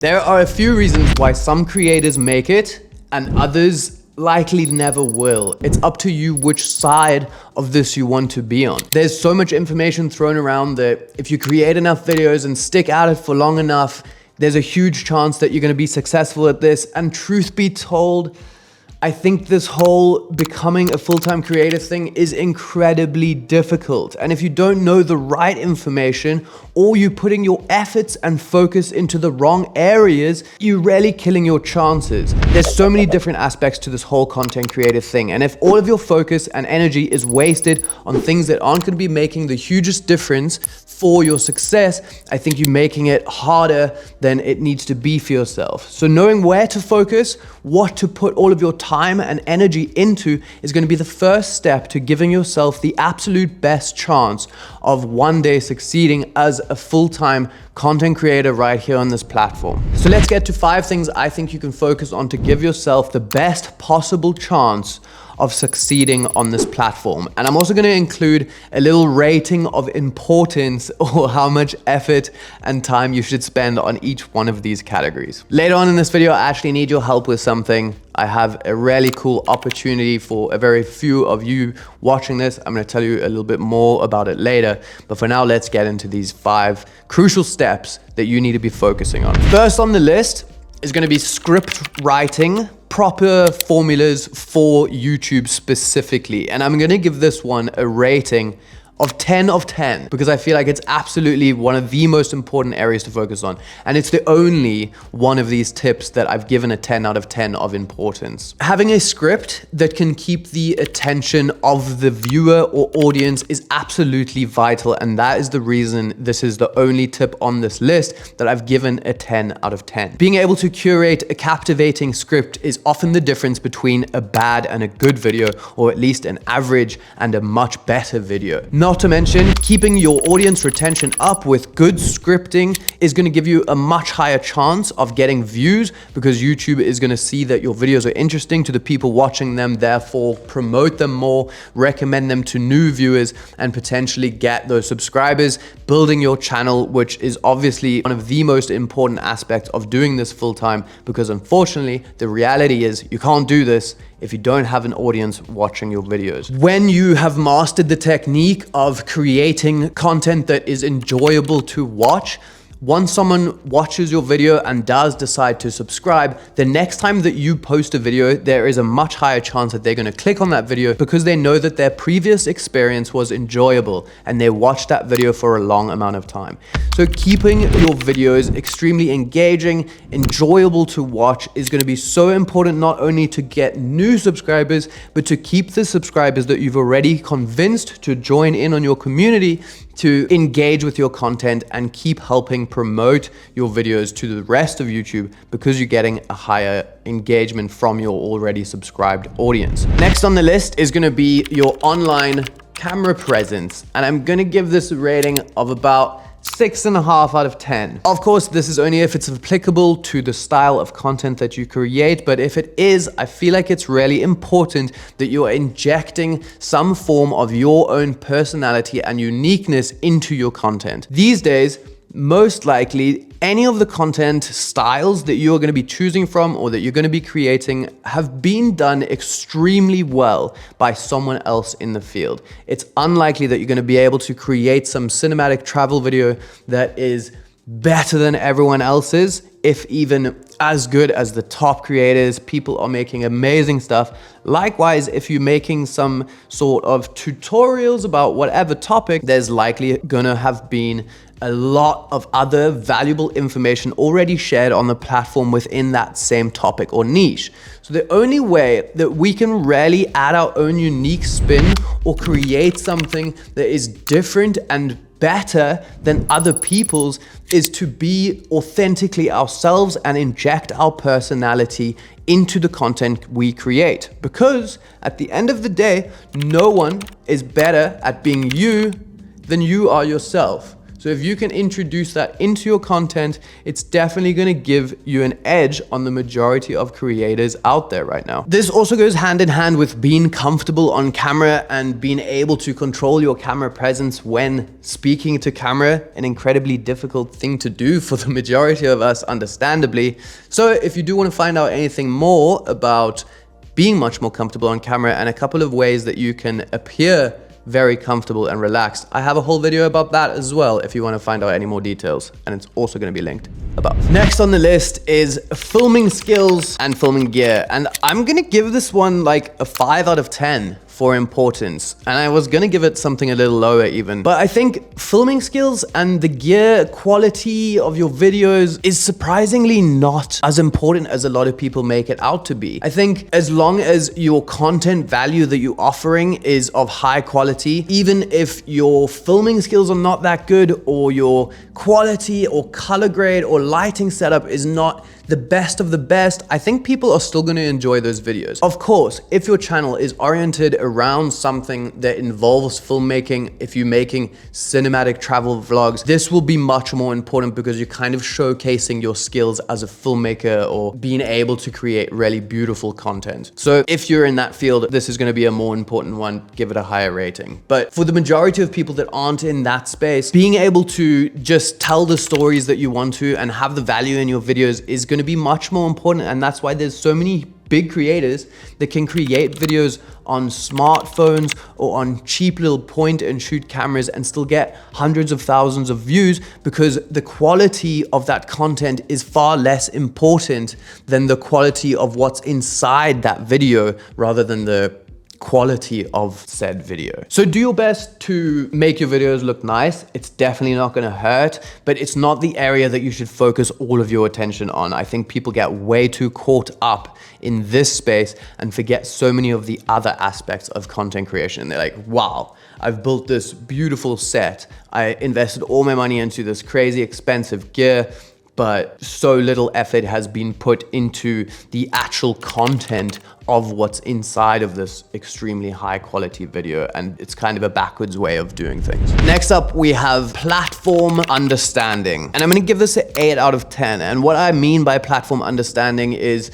There are a few reasons why some creators make it and others likely never will. It's up to you which side of this you want to be on. There's so much information thrown around that if you create enough videos and stick at it for long enough, there's a huge chance that you're going to be successful at this. And truth be told, I think this whole becoming a full-time creator thing is incredibly difficult. And if you don't know the right information, or you're putting your efforts and focus into the wrong areas, you're really killing your chances. There's so many different aspects to this whole content creator thing. And if all of your focus and energy is wasted on things that aren't going to be making the hugest difference for your success, I think you're making it harder than it needs to be for yourself. So knowing where to focus, what to put all of your time and energy into is going to be the first step to giving yourself the absolute best chance of one day succeeding as a full-time content creator right here on this platform. So let's get to 5 things I think you can focus on to give yourself the best possible chance of succeeding on this platform. And I'm also going to include a little rating of importance or how much effort and time you should spend on each one of these categories. Later on in this video, I actually need your help with something. I have a really cool opportunity for a very few of you watching this. I'm going to tell you a little bit more about it later. But for now, let's get into these 5 crucial steps that you need to be focusing on. First on the list is going to be script writing, proper formulas for YouTube specifically. And I'm going to give this one a rating of 10 of 10 because I feel like it's absolutely one of the most important areas to focus on. And it's the only one of these tips that I've given a 10 out of 10 of importance. Having a script that can keep the attention of the viewer or audience is absolutely vital. And that is the reason this is the only tip on this list that I've given a 10 out of 10. Being able to curate a captivating script is often the difference between a bad and a good video, or at least an average and a much better video. Not to mention, keeping your audience retention up with good scripting is going to give you a much higher chance of getting views because YouTube is going to see that your videos are interesting to the people watching them, therefore promote them more, recommend them to new viewers, and potentially get those subscribers, building your channel, which is obviously one of the most important aspects of doing this full time, because unfortunately, the reality is you can't do this if you don't have an audience watching your videos. When you have mastered the technique of creating content that is enjoyable to watch, once someone watches your video and does decide to subscribe, the next time that you post a video, there is a much higher chance that they're going to click on that video because they know that their previous experience was enjoyable and they watched that video for a long amount of time. So keeping your videos extremely engaging, enjoyable to watch is going to be so important, not only to get new subscribers, but to keep the subscribers that you've already convinced to join in on your community to engage with your content and keep helping promote your videos to the rest of YouTube because you're getting a higher engagement from your already subscribed audience. Next on the list is going to be your online camera presence. And I'm going to give this a rating of about 6.5 out of 10. Of course, this is only if it's applicable to the style of content that you create, but if it is, I feel like it's really important that you're injecting some form of your own personality and uniqueness into your content. These days, most likely, any of the content styles that you're going to be choosing from or that you're going to be creating have been done extremely well by someone else in the field. It's unlikely that you're going to be able to create some cinematic travel video that is better than everyone else's, if even as good as the top creators. People are making amazing stuff. Likewise, if you're making some sort of tutorials about whatever topic, there's likely gonna have been a lot of other valuable information already shared on the platform within that same topic or niche. So the only way that we can really add our own unique spin or create something that is different and better than other people's is to be authentically ourselves and inject our personality into the content we create. Because at the end of the day, no one is better at being you than you are yourself. So if you can introduce that into your content, it's definitely gonna give you an edge on the majority of creators out there right now. This also goes hand in hand with being comfortable on camera and being able to control your camera presence when speaking to camera, an incredibly difficult thing to do for the majority of us, understandably. So if you do want to find out anything more about being much more comfortable on camera and a couple of ways that you can appear very comfortable and relaxed, I have a whole video about that as well if you want to find out any more details, and it's also going to be linked above. Next on the list is filming skills and filming gear, and I'm going to give this one like a 5 out of 10 for importance, and I was gonna give it something a little lower even. But I think filming skills and the gear quality of your videos is surprisingly not as important as a lot of people make it out to be. I think as long as your content value that you're offering is of high quality, even if your filming skills are not that good, or your quality or color grade or lighting setup is not the best of the best, I think people are still gonna enjoy those videos. Of course, if your channel is oriented around something that involves filmmaking, if you're making cinematic travel vlogs, this will be much more important because you're kind of showcasing your skills as a filmmaker or being able to create really beautiful content. So if you're in that field, this is gonna be a more important one, give it a higher rating. But for the majority of people that aren't in that space, being able to just tell the stories that you want to and have the value in your videos is gonna be much more important, and that's why there's so many big creators that can create videos on smartphones or on cheap little point and shoot cameras and still get hundreds of thousands of views, because the quality of that content is far less important than the quality of what's inside that video rather than the quality of said video. So do your best to make your videos look nice. It's definitely not gonna hurt, but it's not the area that you should focus all of your attention on. I think people get way too caught up in this space and forget so many of the other aspects of content creation. They're like, wow, I've built this beautiful set. I invested all my money into this crazy expensive gear, but so little effort has been put into the actual content of what's inside of this extremely high quality video, and it's kind of a backwards way of doing things. Next up, we have platform understanding, and I'm gonna give this an 8 out of 10. And what I mean by platform understanding is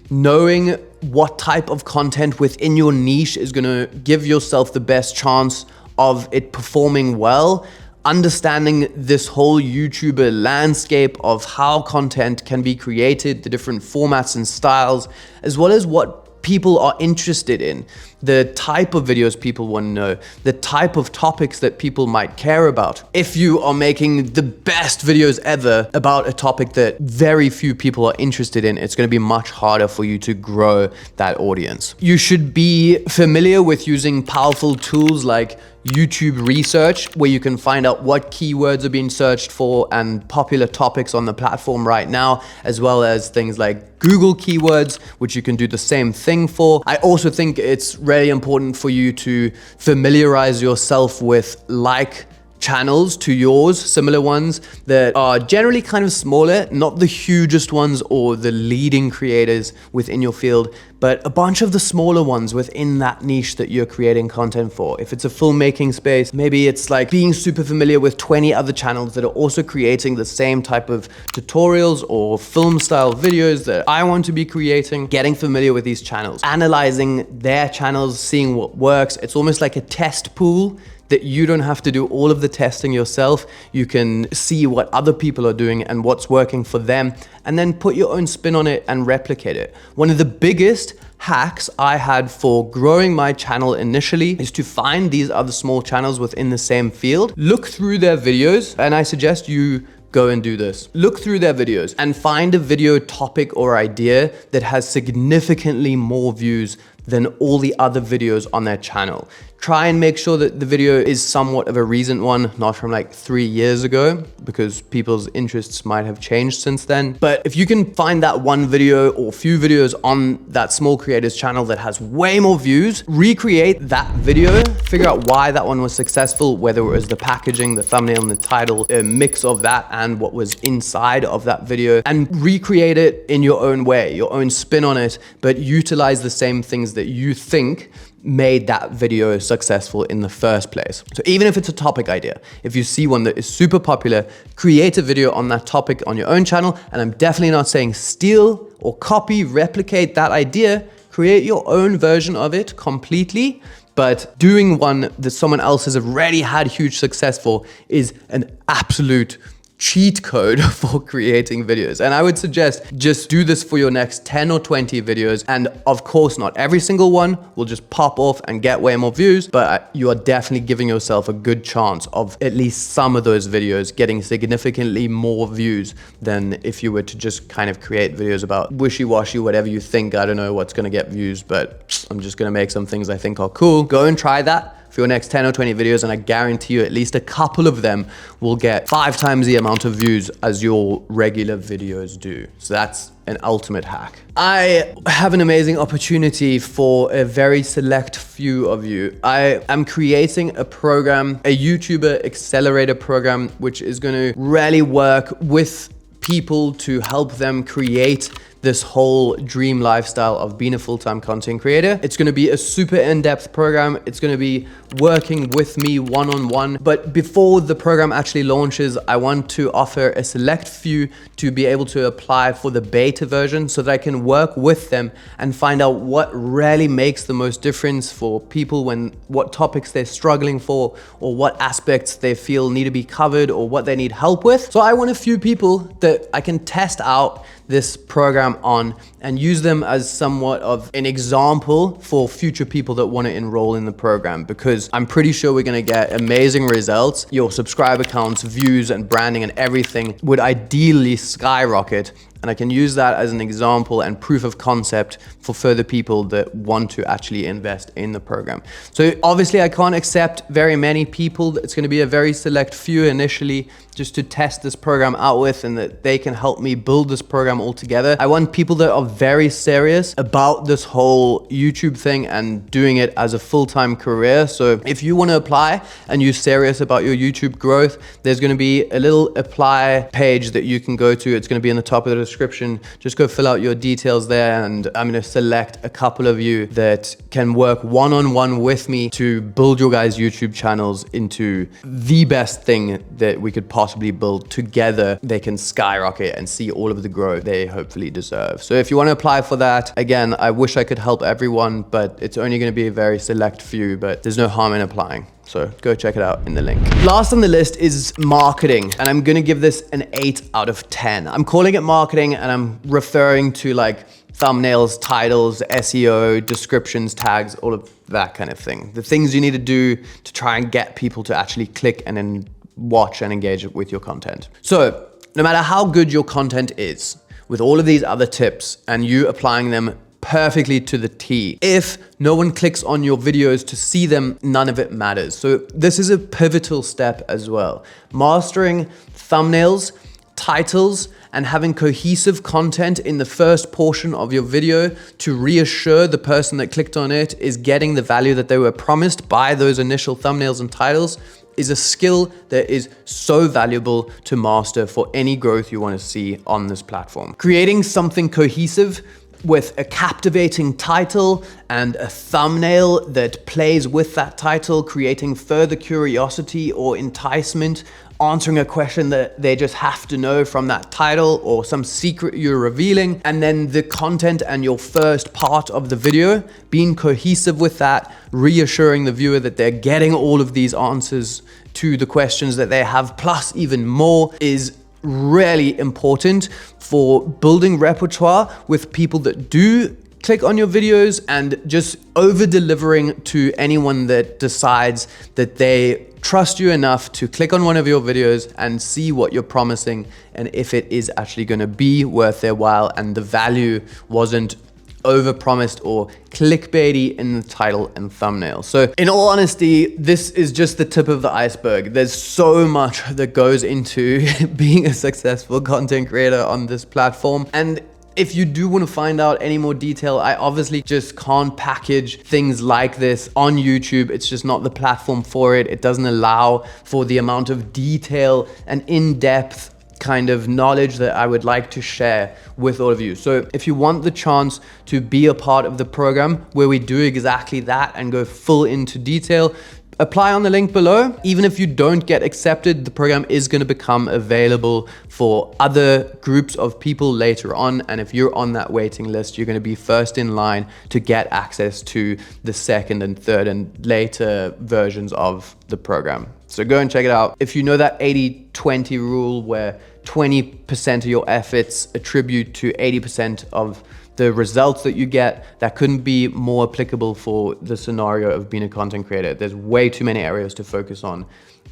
knowing what type of content within your niche is gonna give yourself the best chance of it performing well, understanding this whole YouTuber landscape of how content can be created, the different formats and styles, as well as what people are interested in, the type of videos people want to know, the type of topics that people might care about. If you are making the best videos ever about a topic that very few people are interested in, it's going to be much harder for you to grow that audience. You should be familiar with using powerful tools like YouTube research, where you can find out what keywords are being searched for and popular topics on the platform right now, as well as things like Google keywords, which you can do the same thing for. I also think it's really important for you to familiarize yourself with like channels to yours, similar ones that are generally kind of smaller, not the hugest ones or the leading creators within your field, but a bunch of the smaller ones within that niche that you're creating content for. If it's a filmmaking space, maybe it's like being super familiar with 20 other channels that are also creating the same type of tutorials or film style videos that I want to be creating, getting familiar with these channels, analyzing their channels, seeing what works. It's almost like a test pool that you don't have to do all of the testing yourself. You can see what other people are doing and what's working for them, and then put your own spin on it and replicate it. One of the biggest hacks I had for growing my channel initially is to find these other small channels within the same field, look through their videos, and I suggest you go and do this. Look through their videos and find a video topic or idea that has significantly more views than all the other videos on their channel. Try and make sure that the video is somewhat of a recent one, not from like 3 years ago, because people's interests might have changed since then. But if you can find that one video or few videos on that small creator's channel that has way more views, recreate that video, figure out why that one was successful, whether it was the packaging, the thumbnail, and the title, a mix of that and what was inside of that video, and recreate it in your own way, your own spin on it, but utilize the same things that that you think made that video successful in the first place. So even if it's a topic idea, if you see one that is super popular, create a video on that topic on your own channel. And I'm definitely not saying steal or copy, replicate that idea, create your own version of it completely. But doing one that someone else has already had huge success for is an absolute cheat code for creating videos. And I would suggest just do this for your next 10 or 20 videos. And of course, not every single one will just pop off and get way more views, but you are definitely giving yourself a good chance of at least some of those videos getting significantly more views than if you were to just kind of create videos about wishy-washy, whatever you think. I don't know what's gonna get views, but I'm just gonna make some things I think are cool. Go and try that for your next 10 or 20 videos, and I guarantee you at least a couple of them will get 5 times the amount of views as your regular videos do. So that's an ultimate hack. I have an amazing opportunity for a very select few of you. I am creating a program, a YouTuber Accelerator program, which is gonna really work with people to help them create this whole dream lifestyle of being a full-time content creator. It's gonna be a super in-depth program. It's gonna be working with me one-on-one. But before the program actually launches, I want to offer a select few to be able to apply for the beta version so that I can work with them and find out what really makes the most difference for people, what topics they're struggling for, or what aspects they feel need to be covered, or what they need help with. So I want a few people that I can test out this program on and use them as somewhat of an example for future people that want to enroll in the program, because I'm pretty sure we're going to get amazing results. Your subscriber counts, views, and branding and everything would ideally skyrocket. And I can use that as an example and proof of concept for further people that want to actually invest in the program. So obviously I can't accept very many people. It's going to be a very select few initially just to test this program out with, and that they can help me build this program all together. I want people that are very serious about this whole YouTube thing and doing it as a full-time career. So if you want to apply and you're serious about your YouTube growth, there's going to be a little apply page that you can go to. It's going to be in the top of the description. Just go fill out your details there, and I'm going to select a couple of you that can work one-on-one with me to build your guys' YouTube channels into the best thing that we could possibly build together. They can skyrocket and see all of the growth they hopefully deserve. So if you want to apply for that, again, I wish I could help everyone, but it's only going to be a very select few, but there's no harm in applying. So go check it out in the link. Last on the list is marketing, and I'm gonna give this an 8 out of 10. I'm calling it marketing, and I'm referring to like thumbnails, titles, SEO, descriptions, tags, all of that kind of thing. The things you need to do to try and get people to actually click and then watch and engage with your content. So no matter how good your content is, with all of these other tips and you applying them perfectly to the T, if no one clicks on your videos to see them, none of it matters. So this is a pivotal step as well. Mastering thumbnails, titles, and having cohesive content in the first portion of your video to reassure the person that clicked on it is getting the value that they were promised by those initial thumbnails and titles is a skill that is so valuable to master for any growth you want to see on this platform. Creating something cohesive with a captivating title and a thumbnail that plays with that title, creating further curiosity or enticement, answering a question that they just have to know from that title or some secret you're revealing, and then the content and your first part of the video being cohesive with that, reassuring the viewer that they're getting all of these answers to the questions that they have, plus even more, is really important for building repertoire with people that do click on your videos, and just over delivering to anyone that decides that they trust you enough to click on one of your videos and see what you're promising and if it is actually going to be worth their while and the value wasn't overpromised or clickbaity in the title and thumbnail. So in all honesty, this is just the tip of the iceberg. There's so much that goes into being a successful content creator on this platform. And if you do want to find out any more detail, I obviously just can't package things like this on YouTube. It's just not the platform for it. It doesn't allow for the amount of detail and in-depth kind of knowledge that I would like to share with all of you. So if you want the chance to be a part of the program where we do exactly that and go full into detail, apply on the link below. Even if you don't get accepted, the program is going to become available for other groups of people later on. And if you're on that waiting list, you're going to be first in line to get access to the second and third and later versions of the program. So go and check it out. If you know that 80-20 rule where 20% of your efforts attribute to 80% of the results that you get, that couldn't be more applicable for the scenario of being a content creator. There's way too many areas to focus on.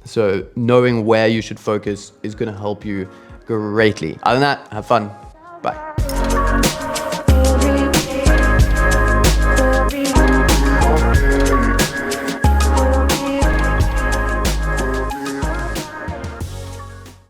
So knowing where you should focus is going to help you greatly. Other than that, have fun.